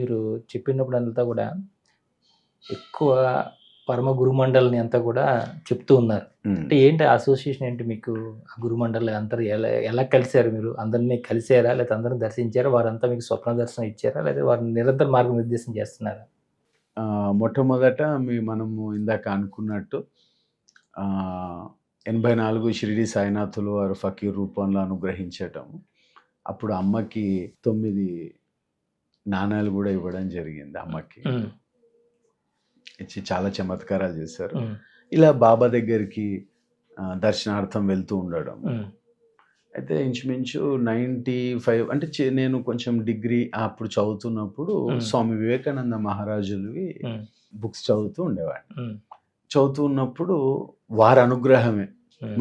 మీరు చెప్పినప్పుడు అంతా కూడా ఎక్కువ పరమ గురుమండలిని అంతా కూడా చెప్తూ ఉన్నారు. అంటే ఏంటి అసోసియేషన్ ఏంటి మీకు? ఆ గురుమండలి అందరూ ఎలా ఎలా కలిసారు మీరు? అందరిని కలిసారా? లేకపోతే అందరిని దర్శించారా? వారంతా మీకు స్వప్న దర్శనం ఇచ్చారా? లేదా వారిని నిరంతర మార్గనిర్దేశం చేస్తున్నారా? మొట్టమొదట మనము ఇందాక అనుకున్నట్టు 84 షిరిడి సాయినాథులు వారు ఫకీర్ రూపంలో అనుగ్రహించటం. అప్పుడు అమ్మకి 9 నాణాలు కూడా ఇవ్వడం జరిగింది అమ్మకి. ఇచ్చి చాలా చమత్కారాలు చేశారు. ఇలా బాబా దగ్గరికి దర్శనార్థం వెళ్తూ ఉండడం. అయితే ఇంచుమించు 95 అంటే నేను కొంచెం డిగ్రీ అప్పుడు చదువుతున్నప్పుడు స్వామి వివేకానంద మహారాజులవి బుక్స్ చదువుతూ ఉండేవాడిని. చదువుతూ ఉన్నప్పుడు వారి అనుగ్రహమే.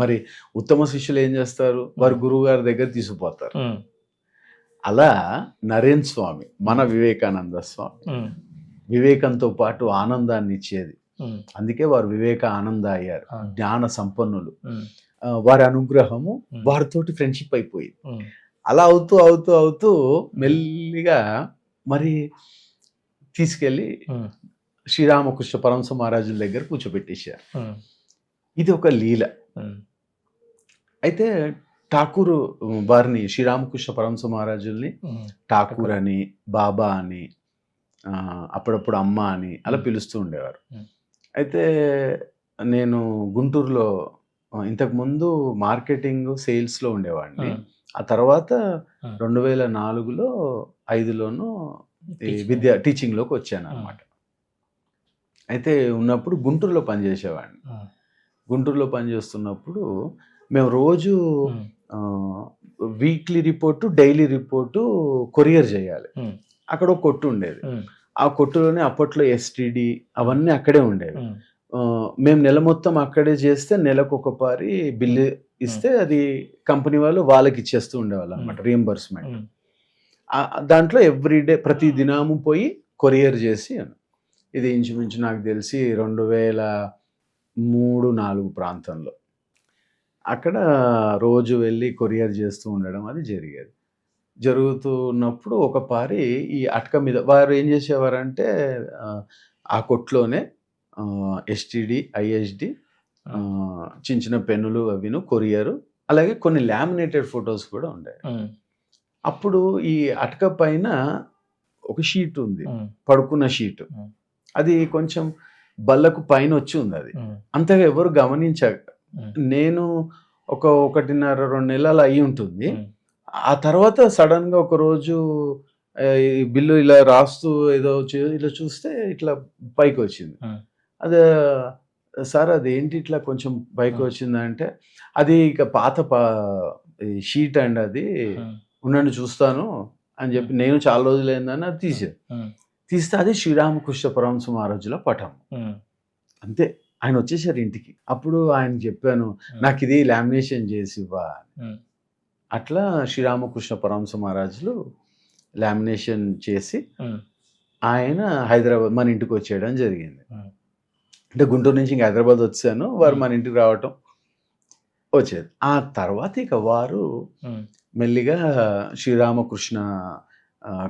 మరి ఉత్తమ శిష్యులు ఏం చేస్తారు? వారి గురువు గారి దగ్గర తీసుకుపోతారు. అలా నరేన్ స్వామి, మన వివేకానంద స్వామి వివేకంతో పాటు ఆనందాన్ని ఇచ్చేది. అందుకే వారు వివేక ఆనంద అయ్యారు. జ్ఞాన సంపన్నులు. వారి అనుగ్రహము వారితోటి ఫ్రెండ్షిప్ అయిపోయింది. అలా అవుతూ అవుతూ అవుతూ మెల్లిగా మరి తీసుకెళ్ళి శ్రీరామకృష్ణ పరమహంస మహారాజుల దగ్గర కూర్చోబెట్టేశారు. ఇది ఒక లీల. అయితే ఠాకూర్ వారిని శ్రీరామకృష్ణ పరమహంస మహారాజుల్ని ఠాకూర్ అని, బాబా అని, అప్పుడప్పుడు అమ్మ అని అలా పిలుస్తూ ఉండేవారు. అయితే నేను గుంటూరులో ఇంతకుముందు మార్కెటింగ్ సేల్స్లో ఉండేవాడిని. ఆ తర్వాత 2004లో 5లోనూ టీచింగ్లోకి వచ్చాను అన్నమాట. అయితే ఉన్నప్పుడు గుంటూరులో పనిచేసేవాడిని. గుంటూరులో పనిచేస్తున్నప్పుడు మేము రోజు weekly report, daily report courier చేయాలి. అక్కడ ఒక కొట్టు ఉండేది. ఆ కొట్టులోనే అప్పట్లో ఎస్టీడీ అవన్నీ అక్కడే ఉండేవి. మేము నెల మొత్తం అక్కడే చేస్తే నెలకు ఒక పారి బిల్లు ఇస్తే అది కంపెనీ వాళ్ళు వాళ్ళకి ఇచ్చేస్తూ ఉండేవాళ్ళు అనమాట, రీఎంబర్స్మెంట్. దాంట్లో ఎవ్రీడే ప్రతి దినము పోయి కొరియర్ చేసి, ఇది ఇంచుమించు నాకు తెలిసి 2003-4 ప్రాంతంలో అక్కడ రోజు వెళ్ళి కొరియర్ చేస్తూ ఉండడం అది జరిగేది. జరుగుతున్నప్పుడు ఒక పారి ఈ అటక మీద వారు ఏం చేసేవారంటే ఆ కొట్లోనే ఎస్టీడీ, ఐఎస్డి, చిన్న చిన్న పెన్నులు అవిను కొరియరు, అలాగే కొన్ని లామినేటెడ్ ఫొటోస్ కూడా ఉండేవి. అప్పుడు ఈ అటక పైన ఒక షీట్ ఉంది, పడుకున్న షీట్. అది కొంచెం బల్లకు పైన వచ్చి ఉంది. అది అంతగా ఎవరు గమనించాక నేను 1.5-2 నెలలు అయి ఉంటుంది. ఆ తర్వాత సడన్గా ఒకరోజు ఈ బిల్లు ఇలా రాస్తూ ఏదో ఇలా చూస్తే ఇట్లా పైకి వచ్చింది. అదే సార్ అదేంటి ఇట్లా కొంచెం పైకి వచ్చిందంటే, అది ఇక పాత షీట్ అండి, అది ఉండండి చూస్తాను అని చెప్పి నేను చాలా రోజులు అయిందని అది తీస్తే అది శ్రీరామకృష్ణ పరమహంస మహారాజుల పటం. అంతే, ఆయన వచ్చేసారు ఇంటికి. అప్పుడు ఆయన చెప్పాను, నాకు ఇది లామినేషన్ చేసి ఇవ్వా. అట్లా శ్రీరామకృష్ణ పరమహంస మహారాజులు లామినేషన్ చేసి ఆయన హైదరాబాద్ మన ఇంటికి వచ్చేయడం జరిగింది. అంటే గుంటూరు నుంచి ఇంకా హైదరాబాద్ వచ్చాను, వారు మన ఇంటికి రావటం వచ్చేది. ఆ తర్వాత ఇక వారు మెల్లిగా శ్రీరామకృష్ణ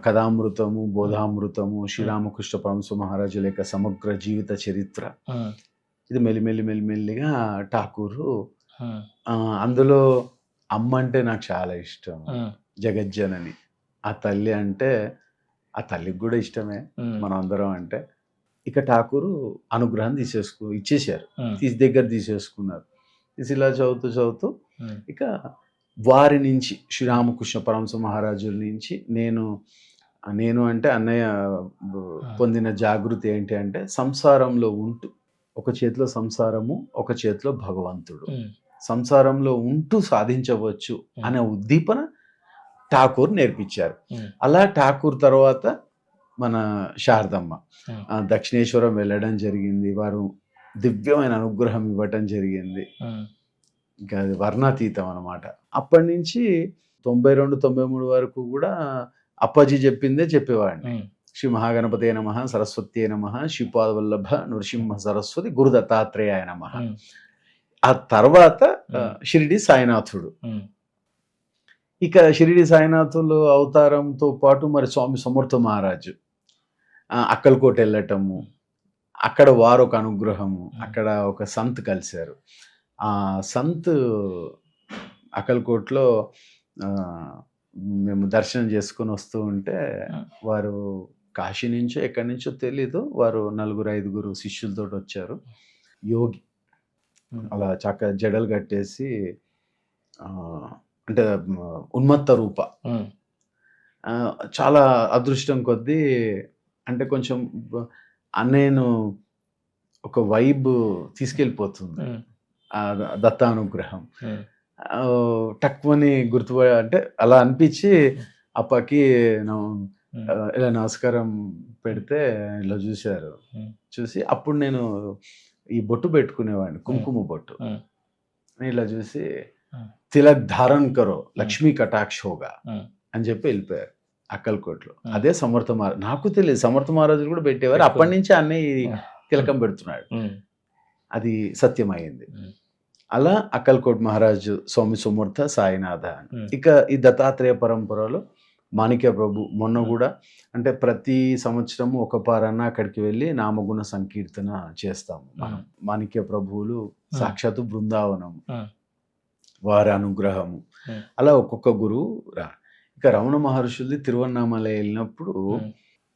కథామృతము, బోధామృతము, శ్రీరామకృష్ణ పరమహంస మహారాజుల యొక్క సమగ్ర జీవిత చరిత్ర, ఇది మెల్లిమెల్లిగా ఠాకూరు. అందులో అమ్మ అంటే నాకు చాలా ఇష్టం, జగజ్జనని. ఆ తల్లి అంటే ఆ తల్లికి కూడా ఇష్టమే, మనం అందరం అంటే. ఇక ఠాకూరు అనుగ్రహం ఇచ్చేసారు, దగ్గర తీసేసుకున్నారు. తీసి ఇలా చదువుతూ ఇక వారి నుంచి శ్రీరామకృష్ణ పరమహంస మహారాజుల నుంచి నేను అంటే అన్నయ్య పొందిన జాగృతి ఏంటి అంటే, సంసారంలో ఉంటూ ఒక చేతిలో సంసారము, ఒక చేతిలో భగవంతుడు, సంసారంలో ఉంటూ సాధించవచ్చు అనే ఉద్దీపన ఠాకూర్ నేర్పించారు. అలా ఠాకూర్ తర్వాత మన శారదమ్మ దక్షిణేశ్వరం వెళ్ళడం జరిగింది. వారు దివ్యమైన అనుగ్రహం ఇవ్వటం జరిగింది. ఇంకా అది వర్ణాతీతం అనమాట. అప్పటి నుంచి 92-93 వరకు కూడా అప్పాజీ చెప్పిందే చెప్పేవాడిని. శ్రీ మహాగణపతయ నమః, సరస్వత్యై నమః, శ్రీపాదవల్లభ నృసింహ సరస్వతి, గురు దత్తాత్రేయాయ నమః. ఆ తర్వాత షిరిడి సాయినాథుడు. ఇక షిరిడి సాయినాథులు అవతారంతో పాటు మరి స్వామి సమర్థ మహారాజు అక్కల్కోట వెళ్ళటము, అక్కడ వారు ఒక అనుగ్రహము, అక్కడ ఒక సంత్ కలిశారు. ఆ సంత్ అక్కల్కోట్లో మేము దర్శనం చేసుకుని వస్తూ ఉంటే వారు కాశీ నుంచో ఎక్కడి నుంచో తెలీదు, వారు 4-5 శిష్యులతో వచ్చారు. యోగి అలా చక్కగా జడలు కట్టేసి అంటే ఉన్మత్త రూప. చాలా అదృష్టం కొద్దీ అంటే కొంచెం నేను ఒక వైబ్ తీసుకెళ్ళిపోతుంది ఆ దత్తానుగ్రహం. టక్మని అంటే అలా అనిపించి అప్పకి ఇలా నమస్కారం పెడితే ఇలా చూశారు. చూసి అప్పుడు నేను ఈ బొట్టు పెట్టుకునేవాడిని, కుంకుమ బొట్టు. ఇలా చూసి తిలక్ ధారణ కరో లక్ష్మీ కటాక్ష హోగా అని చెప్పి వెళ్ళిపోయారు అక్కల్కోట్లో. అదే సమర్థ మహారాజ్. నాకు తెలియదు సమర్థ మహారాజులు కూడా పెట్టేవారు. అప్పటి నుంచి అన్నయ్య తిలకం పెడుతున్నాడు. అది సత్యమైంది. అలా అక్కల్కోట్ మహారాజు స్వామి సమర్థ సాయినాథ. ఇక ఈ దత్తాత్రేయ పరంపరలో మాణిక్య ప్రభు మొన్న కూడా అంటే ప్రతి సంవత్సరము ఒక పారన్న అక్కడికి వెళ్ళి నామగుణ సంకీర్తన చేస్తాము మనం. మాణిక్య ప్రభువులు సాక్షాత్తు బృందావనం, వారి అనుగ్రహము, అలా ఒక్కొక్క గురువు ఇక రమణ మహర్షులది తిరువన్నామలై వెళ్ళినప్పుడు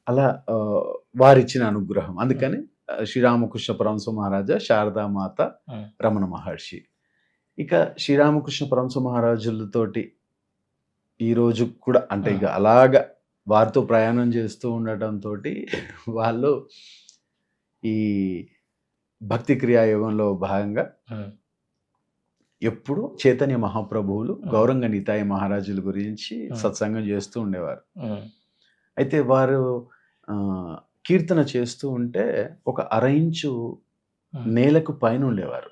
అలా వారిచ్చిన అనుగ్రహం. అందుకని శ్రీరామకృష్ణ పరమహంస మహారాజా, శారదామాత, రమణ మహర్షి. ఇక శ్రీరామకృష్ణ పరమహంస మహారాజులతోటి ఈరోజు కూడా అంటే ఇక అలాగా వారితో ప్రయాణం చేస్తూ ఉండటంతో వాళ్ళు ఈ భక్తి క్రియాయోగంలో భాగంగా ఎప్పుడు చైతన్య మహాప్రభువులు, గౌరంగ నితాయ మహారాజుల గురించి సత్సంగం చేస్తూ ఉండేవారు. అయితే వారు కీర్తన చేస్తూ ఉంటే ఒక 1/2 ఇంచు నేలకు పైన ఉండేవారు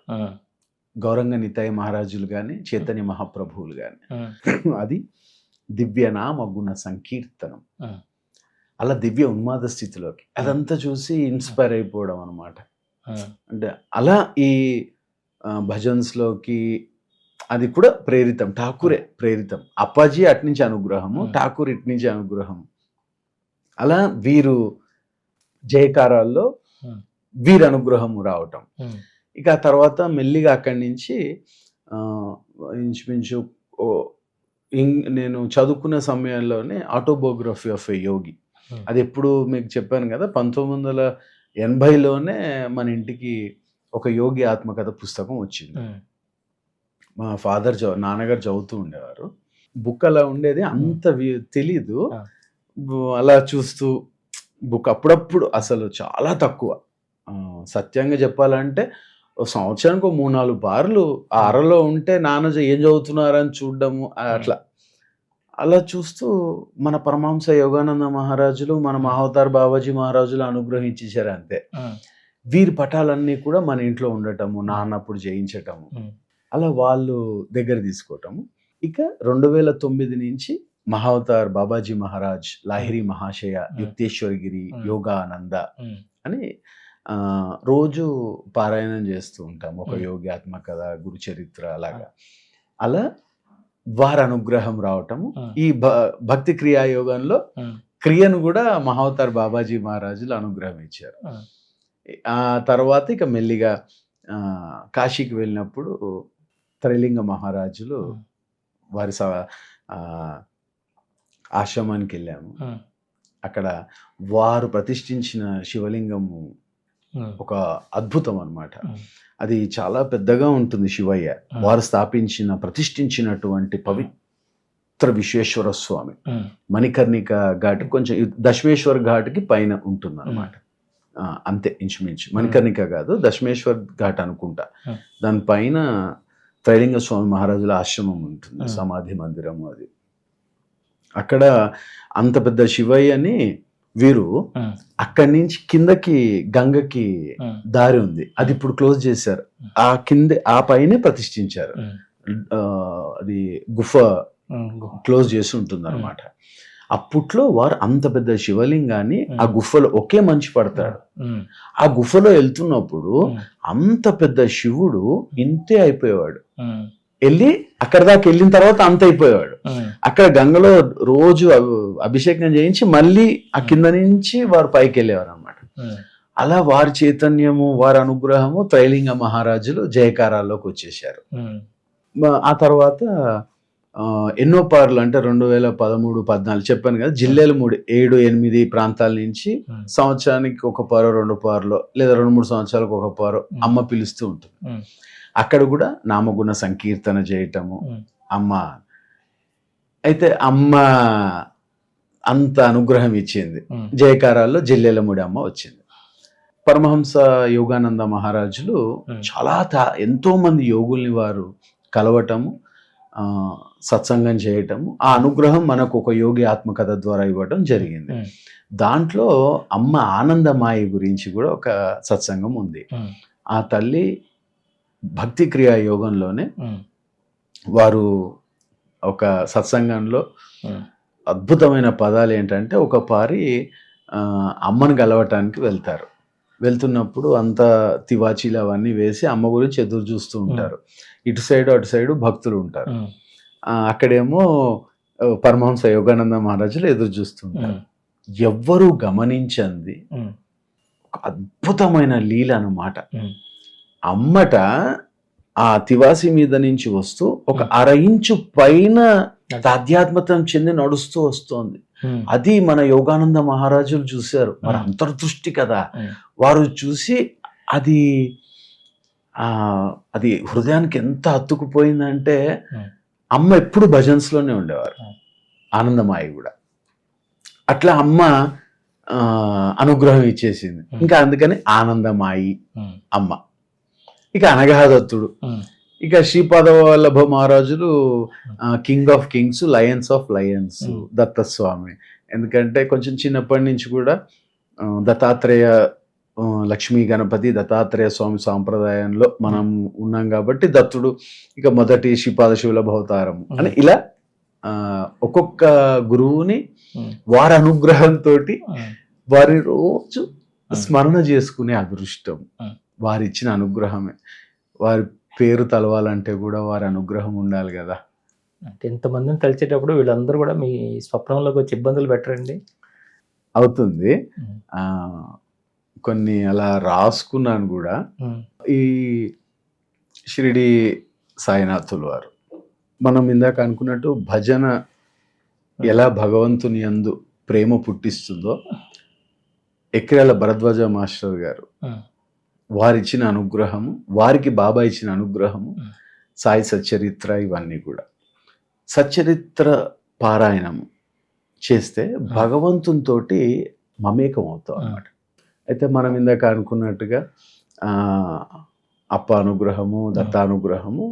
గౌరంగ నితాయ మహారాజులు కానీ చైతన్య మహాప్రభువులు కానీ. అది దివ్యనామ గుణ సంకీర్తనం. అలా దివ్య ఉన్మాద స్థితిలోకి అదంతా చూసి ఇన్స్పైర్ అయిపోవడం అనమాట. అంటే అలా ఈ భజన్స్లోకి అది కూడా ప్రేరితం, ఠాకూరే ప్రేరితం. అప్పాజీ అట్నుంచి అనుగ్రహము, ఠాకూర్ ఇట్నుంచి అనుగ్రహం. అలా వీరు జయకారాల్లో వీరి అనుగ్రహము రావటం. ఇక ఆ తర్వాత మెల్లిగా అక్కడి నుంచి ఇంచుమించు నేను చదువుకున్న సమయంలోనే ఆటోబయోగ్రఫీ ఆఫ్ ఎ యోగి, అది ఎప్పుడు మీకు చెప్పాను కదా 1980లోనే మన ఇంటికి ఒక యోగి ఆత్మకథ పుస్తకం వచ్చింది. మా ఫాదర్ నాన్నగారు చదువుతూ ఉండేవారు. బుక్ అలా ఉండేది, అంత తెలీదు. అలా చూస్తూ బుక్ అప్పుడప్పుడు అసలు చాలా తక్కువ, సత్యంగా చెప్పాలంటే సంవత్సరానికి 3-4 బార్లు ఆ అరలో ఉంటే నాన్న ఏం చదువుతున్నారని చూడడము అట్లా. అలా చూస్తూ మన పరమహంస యోగానంద మహారాజులు, మన మహావతార్ బాబాజీ మహారాజులు అనుగ్రహించేశారు అంతే. వీరి పటాలన్నీ కూడా మన ఇంట్లో ఉండటము, నాన్నప్పుడు జయించటము, అలా వాళ్ళు దగ్గర తీసుకోవటము. ఇక 2009 నుంచి మహావతార్ బాబాజీ మహారాజ్, లాహిరి మహాశయ, యుక్తేశ్వరగిరి, యోగానంద అని రోజు పారాయణం చేస్తూ ఉంటాం. ఒక యోగి ఆత్మకథ, గురు చరిత్ర అలాగా. అలా వారి అనుగ్రహం రావటము. ఈ భక్తి క్రియాయోగంలో క్రియను కూడా మహావతార్ బాబాజీ మహారాజులు అనుగ్రహం ఇచ్చారు. ఆ తర్వాత ఇక మెల్లిగా కాశీకి వెళ్ళినప్పుడు త్రైలింగ మహారాజులు వారి ఆశ్రమానికి వెళ్ళాము. అక్కడ వారు ప్రతిష్ఠించిన శివలింగము ఒక అద్భుతం అన్నమాట. అది చాలా పెద్దగా ఉంటుంది. శివయ్య వారు ప్రతిష్ఠించినటువంటి పవిత్ర విశ్వేశ్వర స్వామి మణికర్ణిక ఘాట్, కొంచెం దశమేశ్వర్ ఘాట్కి పైన ఉంటుంది అన్నమాట. అంతే ఇంచుమించు, మణికర్ణిక కాదు, దశమేశ్వర్ ఘాట్ అనుకుంటా. దానిపైన త్రైలింగ స్వామి మహారాజుల ఆశ్రమం ఉంటుంది, సమాధి మందిరము. అది అక్కడ అంత పెద్ద శివయ్యని వీరు అక్కడి నుంచి కిందకి గంగకి దారి ఉంది, అది ఇప్పుడు క్లోజ్ చేశారు. ఆ పైనే ప్రతిష్ఠించారు. అది గుఫ క్లోజ్ చేసి ఉంటుంది అనమాట. అప్పట్లో వారు అంత పెద్ద శివలింగాన్ని ఆ గుఫలో, ఒకే మంచి పడతాడు, ఆ గుఫలో వెళ్తున్నప్పుడు అంత పెద్ద శివుడు ఇంతే అయిపోయేవాడు. అక్కడ దాకా వెళ్ళిన తర్వాత అంత అయిపోయేవాడు. అక్కడ గంగలో రోజు అభిషేకం చేయించి మళ్ళీ ఆ కింద నుంచి వారు పైకి వెళ్ళేవారు అనమాట. అలా వారి చైతన్యము, వారి అనుగ్రహము త్రైలింగ మహారాజులు జయకారాల్లోకి వచ్చేసారు. ఆ తర్వాత ఎన్నో పార్లు అంటే 2013, 14 చెప్పాను కదా, జిల్లాలు 7, 8 ప్రాంతాల నుంచి సంవత్సరానికి ఒక పారో 2 పార్లో లేదా 2-3 సంవత్సరాలకు ఒక పారో అమ్మ పిలుస్తూ ఉంటుంది. అక్కడ కూడా నామగుణ సంకీర్తన చేయటము అమ్మ. అయితే అమ్మ అంత అనుగ్రహం ఇచ్చింది. జయకారాల్లో జిల్లెలముడి అమ్మ వచ్చింది. పరమహంస యోగానంద మహారాజులు చాలా ఎంతో మంది యోగుల్ని వారు కలవటము, సత్సంగం చేయటము, ఆ అనుగ్రహం మనకు ఒక యోగి ఆత్మకథ ద్వారా ఇవ్వటం జరిగింది. దాంట్లో అమ్మ ఆనందమాయి గురించి కూడా ఒక సత్సంగం ఉంది. ఆ తల్లి భక్తి క్రియా యోగంలోనే వారు ఒక సత్సంగంలో అద్భుతమైన పదాలు ఏంటంటే, ఒక పారి అమ్మను గలవటానికి వెళ్తున్నప్పుడు అంతా తివాచీలు అవన్నీ వేసి అమ్మ గురించి ఎదురు చూస్తూ ఉంటారు. ఇటు సైడు అటు సైడు భక్తులు ఉంటారు. అక్కడేమో పరమహంస యోగానంద మహారాజులు ఎదురు చూస్తుంటారు. ఎవ్వరూ గమనించంది ఒక అద్భుతమైన లీల అన్నమాట. అమ్మట ఆ తివాసి మీద నుంచి వస్తూ ఒక 1/2 ఇంచు పైన ఆధ్యాత్మతం చెంది నడుస్తూ వస్తోంది. అది మన యోగానంద మహారాజులు చూశారు. మరి అంతర్దృష్టి కదా, వారు చూసి అది అది హృదయానికి ఎంత హత్తుకుపోయిందంటే, అమ్మ ఎప్పుడు భజన్స్లోనే ఉండేవారు, ఆనందమాయి కూడా. అట్లా అమ్మ అనుగ్రహం ఇచ్చేసింది. ఇంకా అందుకని ఆనందమాయి అమ్మ. ఇక అనఘాదత్తుడు, ఇక శ్రీపాద వల్లభ మహారాజులు king of Kings, Lions of Lions Datta Swami. ఎందుకంటే కొంచెం చిన్నప్పటి నుంచి కూడా దత్తాత్రేయ లక్ష్మీ గణపతి దత్తాత్రేయ స్వామి సాంప్రదాయంలో మనం ఉన్నాం కాబట్టి దత్తుడు ఇక మొదటి శ్రీపాద శివలభ అవతారం అని ఇలా ఒక్కొక్క గురువుని వారి అనుగ్రహంతో వారి రోజు స్మరణ చేసుకునే అదృష్టం వారిచ్చిన అనుగ్రహమే. వారి పేరు తలవాలంటే కూడా వారి అనుగ్రహం ఉండాలి కదా. అంటే ఇంతమందిని తలిచేటప్పుడు వీళ్ళందరూ కూడా మీ స్వప్నంలోకి వచ్చి ఇబ్బందులు పెట్టరండి? అవుతుంది. కొన్ని అలా రాసుకున్నాను కూడా. ఈ షిరిడి సాయినాథులు వారు మనం ఇందాక అనుకున్నట్టు భజన ఎలా భగవంతుని యందు ప్రేమ పుట్టిస్తుందో, ఎక్కిరాల భరద్వాజ మాస్టర్ గారు వారిచ్చిన అనుగ్రహము, వారికి బాబా ఇచ్చిన అనుగ్రహము, సాయి సచ్చరిత్ర, ఇవన్నీ కూడా సచ్చరిత్ర పారాయణము చేస్తే భగవంతునితో మమేకం అవుతాం అన్నమాట. అయితే మనం ఇందాక అనుకున్నట్టుగా అప్ప అనుగ్రహము, దత్తానుగ్రహము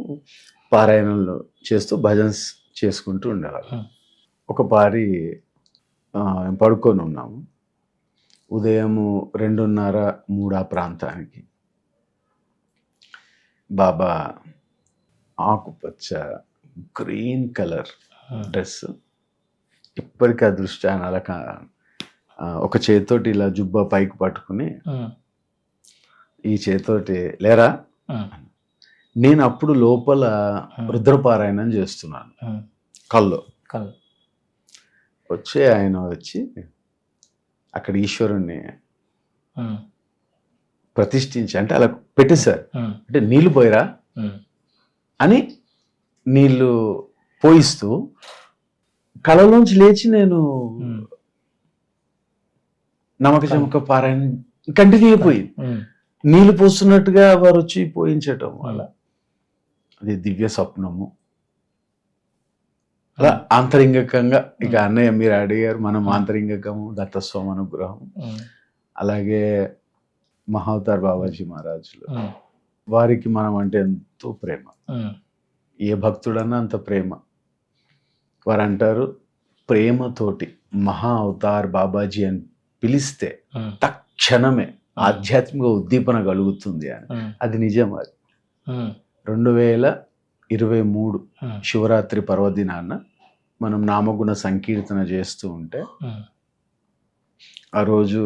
పారాయణంలో చేస్తూ భజన్స్ చేసుకుంటూ ఉండేవాళ్ళు. ఒక పారి పడుకొని ఉన్నాము, ఉదయము 2:30-3 ఆ ప్రాంతానికి. బాబా ఆకుపచ్చ గ్రీన్ కలర్ డ్రెస్, ఇప్పటికీ ఆ దృష్టి ఆయన అలా ఒక చేతితోటి ఇలా జుబ్బా పైకి పట్టుకుని ఈ చేతితోటి లేరా, నేను అప్పుడు లోపల రుద్రపారాయణం చేస్తున్నాను కల్లో. ఆయన వచ్చి అక్కడ ఈశ్వరుణ్ణి ప్రతిష్ఠించి అంటే అలా పెట్టేశారు. అంటే నీళ్లు పోయిరా అని నీళ్లు పోయిస్తూ కళలోంచి లేచి నేను నమ్మక చమక పారాయణ కంటిన్యూ అయిపోయింది. నీళ్లు పోస్తున్నట్టుగా వారు వచ్చి పోయించటం వల్ల అది దివ్య స్వప్నము. అలా ఆంతరింగికంగా ఇక అన్నయ్య మీరు అడిగారు, మనం ఆంతరింగికము దత్తస్వామి అనుగ్రహం. అలాగే మహావతార్ బాబాజీ మహారాజులు వారికి మనం అంటే ఎంతో ప్రేమ. ఏ భక్తుడన్నా అంత ప్రేమ. వారు అంటారు, ప్రేమతోటి మహా అవతార్ బాబాజీ అని పిలిస్తే తక్షణమే ఆధ్యాత్మిక ఉద్దీపన కలుగుతుంది అని. అది నిజం. అది 2023 శివరాత్రి పర్వదినాన్న మనం నామగుణ సంకీర్తన చేస్తూ ఉంటే ఆ రోజు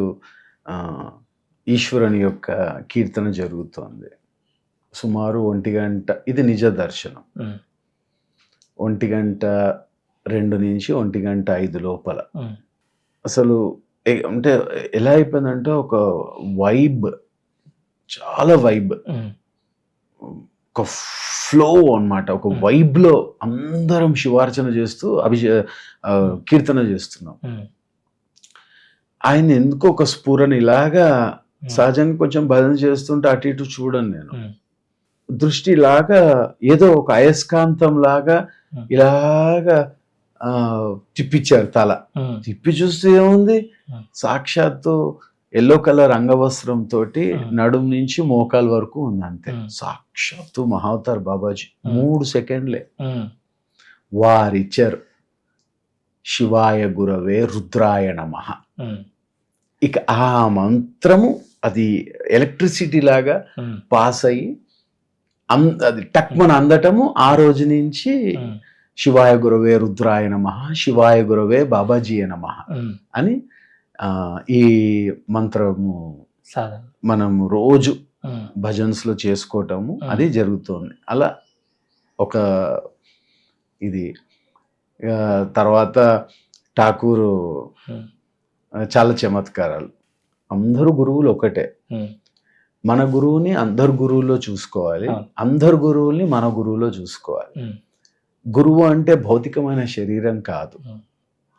ఈశ్వరుని యొక్క కీర్తన జరుగుతోంది. సుమారు 1 గంట, ఇది నిజ దర్శనం. 1 గంట 2 నుంచి 1:05 లోపల. ఉమ్, అసలు అంటే ఎలా అయిపోయిందంటే ఒక వైబ్, చాలా వైబ్, ఉమ్, ఒక ఫ్లో అన్నమాట. ఒక వైబ్‌లో అందరం శివార్చన చేస్తూ కీర్తన చేస్తున్నాం. ఉమ్, ఆయన ఎందుకో ఒక స్ఫురణ ఇలాగా సహజంగా కొంచెం భజన చేస్తుంటే అటు ఇటు చూడను నేను. ఉమ్, దృష్టి ఇలాగా ఏదో ఒక అయస్కాంతం లాగా ఇలాగా తిప్పించారు తల. ఉమ్, తిప్పి చూస్తే ఏముంది, సాక్షాత్తు ఎల్లో కలర్ అంగవస్త్రం తోటి నడుం నుంచి మోకాల వరకు ఉంది అంతే. సాక్షాత్తు మహావతార్ బాబాజీ. 3 సెకండ్లే ఉమ్, వారిచ్చారు శివాయ గురవే రుద్రాయ నమః. ఉమ్, ఇక ఆ మంత్రము అది ఎలక్ట్రిసిటీ లాగా ఉమ్, పాస్ అయ్యి అది టక్మన అందటము. ఆ రోజు నుంచి ఉమ్, శివాయ గురవే రుద్రాయ నమః, శివాయ గురవే బాబాజీయ నమః ఉమ్, అని ఈ మంత్రము సాధన. మనం రోజు ఉమ్, భజన్స్లో చేసుకోవటము అది జరుగుతుంది. అలా ఒక ఇది తర్వాత ఠాకూరు ఉమ్, చాలా చమత్కారాలు. అందరూ గురువులు ఒకటే. ఉమ్, మన గురువుని అందరు గురువుల్లో చూసుకోవాలి, అందరు గురువుల్ని మన గురువులో చూసుకోవాలి. ఉమ్, గురువు అంటే భౌతికమైన శరీరం కాదు,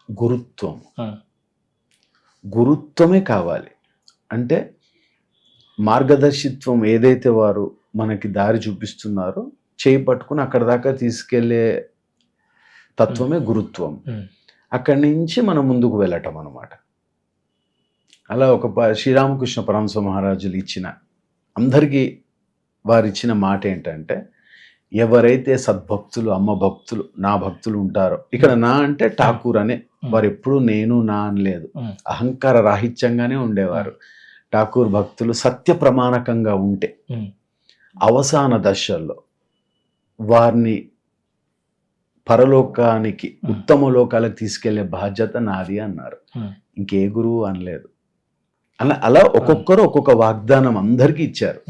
గురుత్వం. ఉమ్, గురుత్వమే కావాలి. అంటే మార్గదర్శిత్వం ఏదైతే వారు మనకి దారి చూపిస్తున్నారో చేయి పట్టుకుని అక్కడ దాకా తీసుకెళ్లే తత్వమే గురుత్వం. ఉమ్, అక్కడి నుంచి మనం ముందుకు వెళ్ళటం అన్నమాట. అలా ఒక శ్రీరామకృష్ణ పరమహంస మహారాజులు ఇచ్చిన అందరికీ వారిచ్చిన మాట ఏంటంటే, ఎవరైతే సద్భక్తులు, అమ్మ భక్తులు, నా భక్తులు ఉంటారో, ఇక్కడ నా అంటే ఠాకూర్ అనే వారు ఎప్పుడూ నేను నా అనలేదు, అహంకార రాహిత్యంగానే ఉండేవారు. ఠాకూర్ భక్తులు సత్య ప్రమాణకంగా ఉంటే అవసాన దశల్లో వారిని పరలోకానికి, ఉత్తమ లోకాలకు తీసుకెళ్లే బాధ్యత నాది అన్నారు. ఇంకే గురువు అనలేదు. అలా ఒక్కొక్కరు ఒక్కొక్క వాగ్దానం అందరికీ ఇచ్చారు.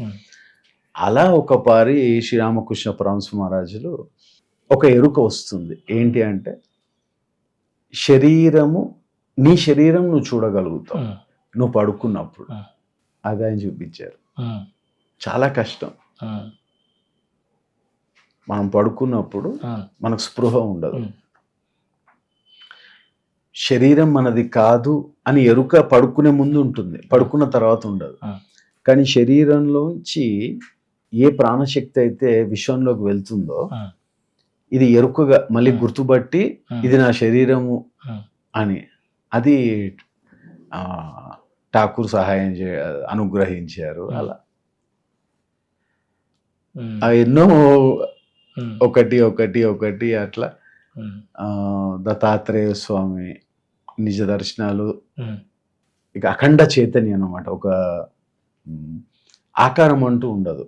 అలా ఒక పారి శ్రీరామకృష్ణ పరమహంస మహారాజులు ఒక ఎరుక వస్తుంది. ఏంటి అంటే, నీ శరీరం నువ్వు చూడగలుగుతావు నువ్వు పడుకున్నప్పుడు. అది ఆయన చూపించారు. చాలా కష్టం. మనం పడుకున్నప్పుడు మనకు స్పృహ ఉండదు. శరీరం మనది కాదు అని ఎరుక పడుకునే ముందు ఉంటుంది, పడుకున్న తర్వాత ఉండదు. కానీ శరీరంలోంచి ఏ ప్రాణశక్తి అయితే విశ్వంలోకి వెళ్తుందో ఇది ఎరుకగా మళ్ళీ గుర్తుపట్టి ఇది నా శరీరము అని, అది ఠాకూర్ సహాయం అనుగ్రహించారు. అలా ఎన్నో ఒకటి ఒకటి ఒకటి అట్లా దత్తాత్రేయ స్వామి నిజ దర్శనాలు, ఇక అఖండ చైతన్యం అన్నమాట. ఒక ఆకారం అంటూ ఉండదు.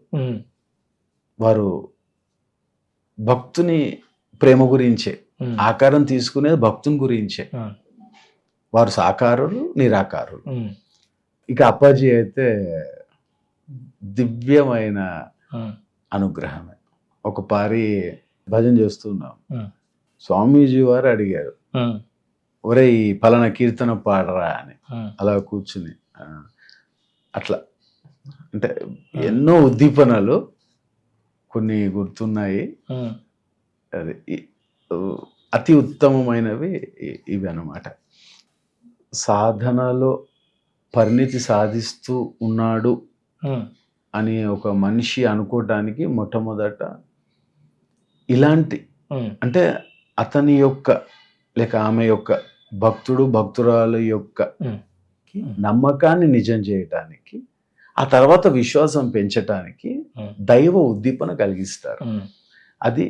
వారు భక్తుని ప్రేమ గురించే, ఆకారం తీసుకునేది భక్తుని గురించే. వారు సాకారులు, నిరాకారులు. ఇక అప్పాజీ అయితే దివ్యమైన అనుగ్రహమే. ఒక పారి భజన చేస్తున్నాం, స్వామీజీ వారు అడిగారు, ఒరే ఈ పలానా కీర్తన పాడరా అని. అలా కూర్చుని అట్లా అంటే ఎన్నో ఉద్దీపనలు కొన్ని గుర్తున్నాయి. అది అతి ఉత్తమమైనవి ఇవి అన్నమాట. సాధనలో పరిణితి సాధిస్తూ ఉన్నాడు అని ఒక మనిషి అనుకోవటానికి మొట్టమొదట ఇలాంటి అంటే అతని యొక్క లేక ఆమె యొక్క భక్తుడు భక్తురాలు యొక్క నమ్మకాన్ని నిజం చేయటానికి, ఆ తర్వాత విశ్వాసం పెంచటానికి దైవ ఉద్దీపన కలిగిస్తారు. అది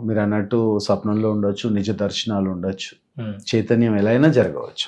మీరు అన్నట్టు స్వప్నంలో ఉండొచ్చు, నిజ దర్శనాలు ఉండొచ్చు, చైతన్యం ఎలా అయినా జరగవచ్చు.